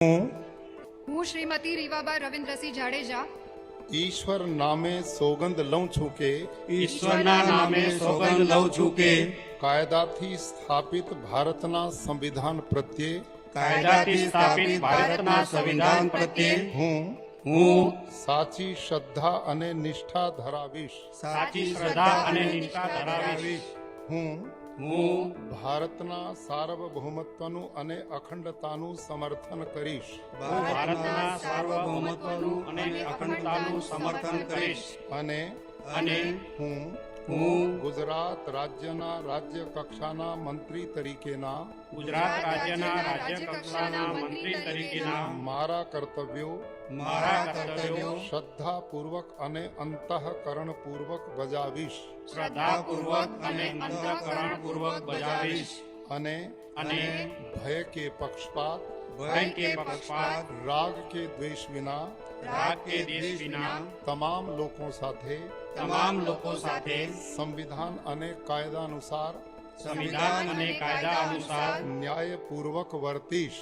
હું શ્રીમતી રીવાબા રવિન્દ્રસિંહ જાડેજા ઈશ્વર નામે સોગંદ લઉં છું કે ઈશ્વરના નામે સોગંદ લઉં છું કે કાયદાથી સ્થાપિત ભારતના સંવિધાન પ્રત્યે કાયદાથી સ્થાપિત ભારતના સંવિધાન પ્રત્યે હું સાચી શ્રદ્ધા અને નિષ્ઠા ધરાવીશ. સાચી શ્રદ્ધા અને નિષ્ઠા ધરાવીશ. હું હું ભારતના સાર્વભૌમત્વનું અને અખંડતાનું સમર્થન કરીશ. ભારતના સાર્વભૌમત્વનું અને અખંડતાનું સમર્થન કરીશ. અને હું ગુજરાત રાજ્યના રાજ્ય કક્ષાના મંત્રી તરીકેના ગુજરાત રાજ્યના રાજ્ય કક્ષાના મંત્રી તરીકેના મારા કર્તવ્યો શ્રદ્ધાપૂર્વક અને અંતઃકરણપૂર્વક બજાવીશ. શ્રદ્ધાપૂર્વક અને અંતઃકરણપૂર્વક બજાવીશ. અને ભય કે પક્ષપાત રાગ કે દ્વેષ વિના તમામ લોકો સાથે સંવિધાન અને કાયદા અનુસાર ન્યાયપૂર્વક વર્તીશ.